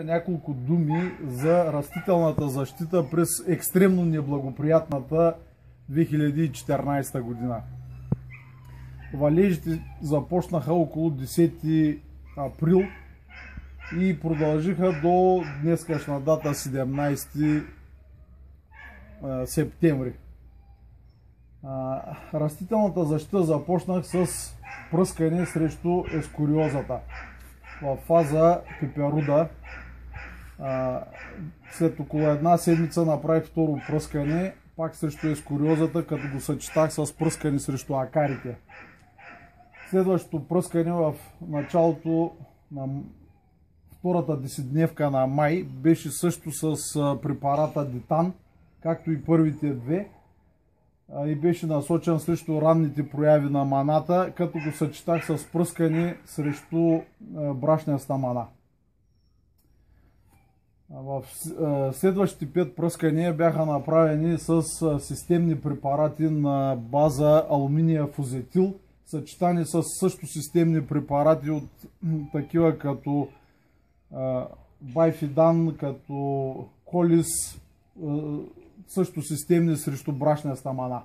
Няколко думи за растителната защита през екстремно неблагоприятната 2014 година. Валежите започнаха около 10 април и продължиха до днескашна дата 17 септември. Растителната защита започнах с пръскане срещу ескориозата в фаза пеперуда. След около една седмица направих второ пръскане, пак срещу ескориозата, като го съчетах с пръскане срещу акарите. Следващото пръскане в началото на втората десетдневка на май беше също с препарата Дитан, както и първите две, и беше насочен срещу ранните прояви на маната, като го съчетах с пръскане срещу брашняста мана. В следващите 5 пръскания бяха направени с системни препарати на база алуминия фузетил, съчетани с също системни препарати от такива като Байфидан, като Колис, също системни срещу брашняста мана.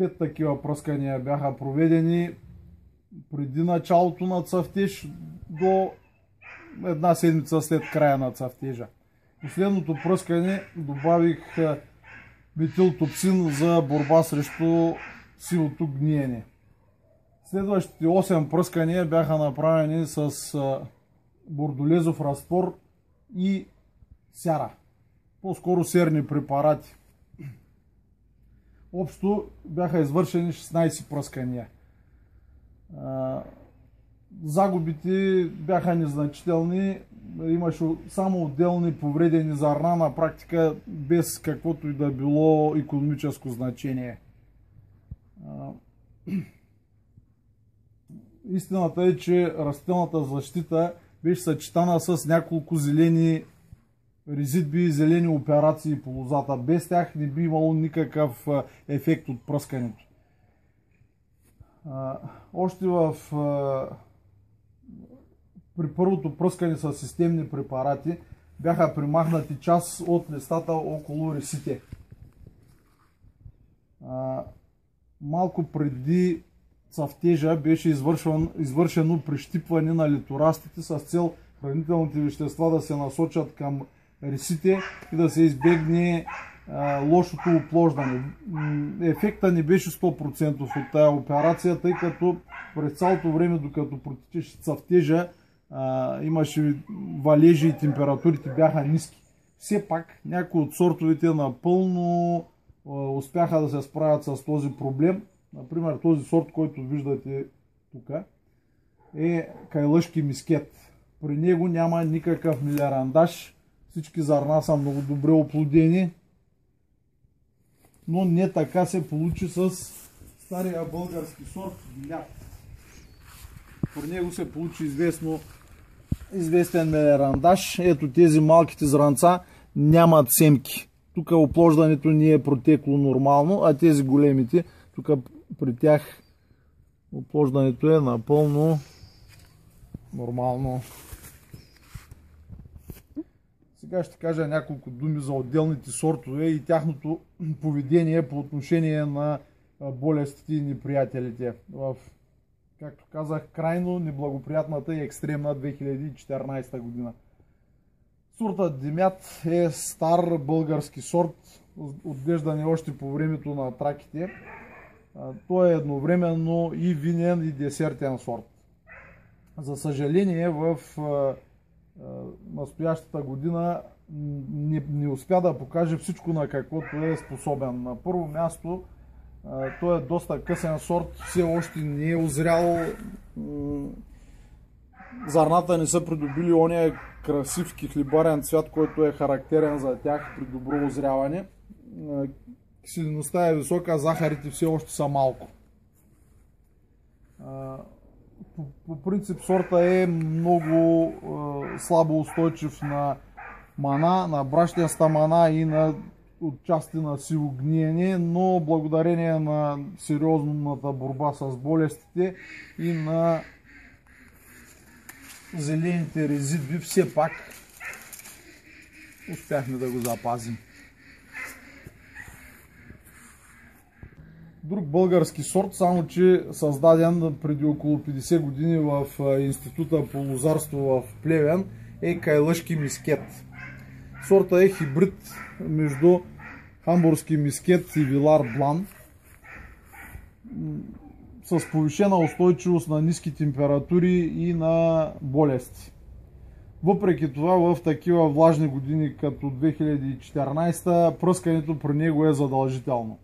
5 такива пръскания бяха проведени преди началото на цъфтеж до една седмица след края на цъфтежа. Последното пръскане добавих метилтопсин за борба срещу сивото гниене. Следващите 8 пръскания бяха направени с бордолезов разтвор и сяра, по-скоро серни препарати. Общо бяха извършени 16 пръскания. Загубите бяха незначителни, имаше само отделни повредени зърна, на практика без каквото и да било икономическо значение. Истината е, че растителната защита беше съчетана с няколко зелени резидби и зелени операции по лозата. Без тях не би имало никакъв ефект от пръскането. Още при първото пръскане с системни препарати бяха примахнати част от листата около ресите. Малко преди цъфтежа беше извършено прищипване на литорастите с цел хранителните вещества да се насочат към ресите и да се избегне лошото оплождане. Ефекта не беше 100% от тая операция, тъй като през цялото време, докато протичаше цъфтежа, имаше валежи и температурите бяха ниски. Все пак някои от сортовете напълно успяха да се справят с този проблем. Например, този сорт, който виждате тук, е кайлъшки мискет. При него няма никакъв милярандаж, всички зърна са много добре оплодени, но не така се получи с стария български сорт Гилят. При него се получи известен милярандаж. Ето тези малките зранца нямат семки. Тук оплождането не е протекло нормално, а тези големите, тук при тях оплождането е напълно нормално. Сега ще кажа няколко думи за отделните сортове и тяхното поведение по отношение на болестите и неприятелите в, както казах, крайно неблагоприятната и екстремна 2014 година. Сортът Димят е стар български сорт, отглеждан още по времето на траките. Той е едновременно и винен, и десертен сорт. За съжаление, в настоящата година не успя да покаже всичко, на каквото е способен. На първо място, той е доста късен сорт, все още не е озрял, зърната не са придобили ония красив кихлибарен цвят, който е характерен за тях при добро озряване. Киселинността е висока, захарите все още са малко. По принцип сорта е много слабо устойчив на мана, на брашняста мана и на отчасти на сиво гниене, но благодарение на сериозната борба с болестите и на зелените резидви все пак успяхме да го запазим. Друг български сорт, само че създаден преди около 50 години в Института по лозарство в Плевен, е кайлъшки мискет. Сорта е хибрид между хамбургски мискет и вилар блан, с повишена устойчивост на ниски температури и на болести. Въпреки това, в такива влажни години като 2014, пръскането при него е задължително.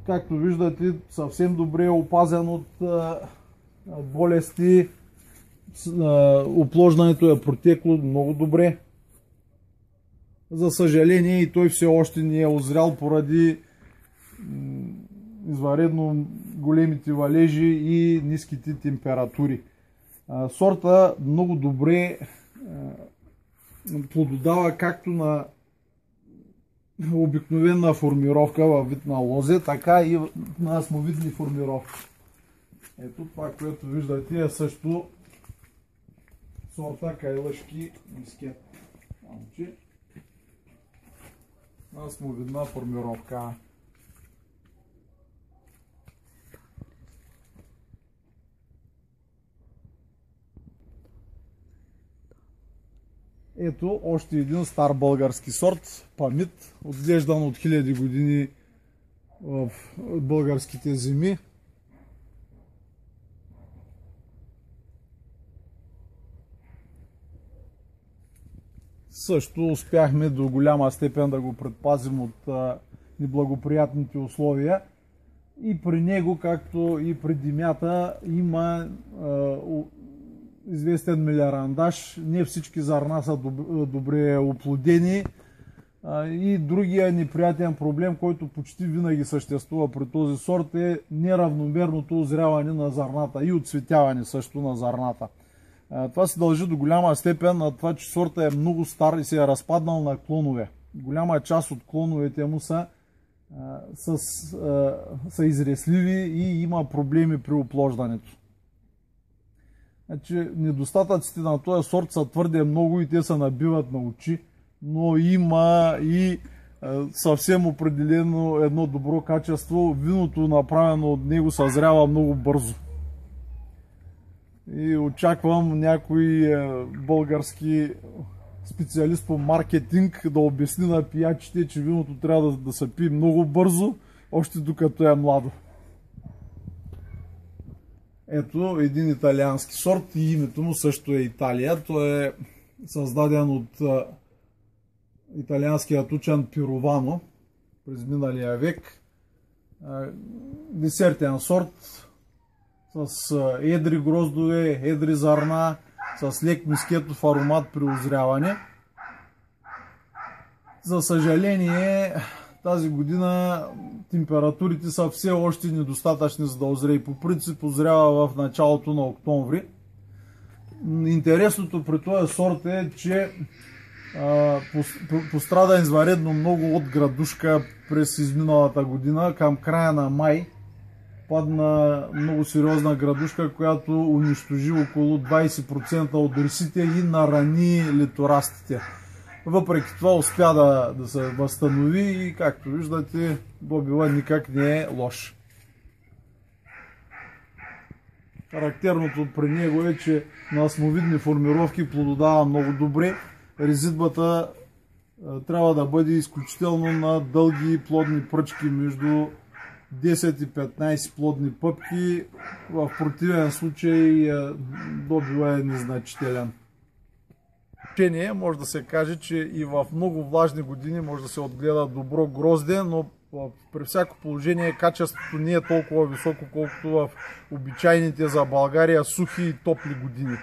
Както виждате, съвсем добре е опазен от болести. Оплождането е протекло много добре. За съжаление, и той все още не е озрял поради извънредно големите валежи и ниските температури. Сорта много добре плододава както на обикновена формировка във вид на лозе, така и на асмовидни формировки. Ето това, което виждате, е също сорта кайлъшки мискет. Асмовидна формировка. Ето още един стар български сорт, памит, отглеждан от хиляди години в българските земи. Също успяхме до голяма степен да го предпазим от неблагоприятните условия. И при него, както и при димята, има известен мелиорандаж. Не всички зърна са добре оплодени. И другия неприятен проблем, който почти винаги съществува при този сорт, е неравномерното озряване на зърната и отцветяване също на зърната. Това се дължи до голяма степен на това, че сорта е много стар и се е разпаднал на клонове. Голяма част от клоновете му са изресливи и има проблеми при оплождането. Значи, недостатъците на този сорт са твърде много и те се набиват на очи, но има и съвсем определено едно добро качество. Виното, направено от него, съзрява много бързо. И очаквам някой български специалист по маркетинг да обясни на пиячите, че виното трябва да се пие много бързо, още докато е младо. Ето един италиански сорт и името му също е Италия. Той е създаден от италианският учен Пировано през миналия век. Десертен сорт с едри гроздове, едри зърна, с лек мискетов аромат при озряване. За съжаление, тази година температурите са все още недостатъчни за да озрее. По принцип озрява в началото на октомври. Интересното при този сорт е, че пострада извънредно много от градушка през изминалата година. Към края на май падна много сериозна градушка, която унищожи около 20% от рисите и нарани литорастите. Въпреки това успя да се възстанови и, както виждате, добива никак не е лош. Характерното при него е, че на асмовидни формировки плододава много добре. Резидбата трябва да бъде изключително на дълги плодни пръчки, между 10 и 15 плодни пъпки. В противен случай добива е незначителен. Може да се каже, че и в много влажни години може да се отгледа добро грозде, но при всяко положение качеството не е толкова високо, колкото в обичайните за България сухи и топли години.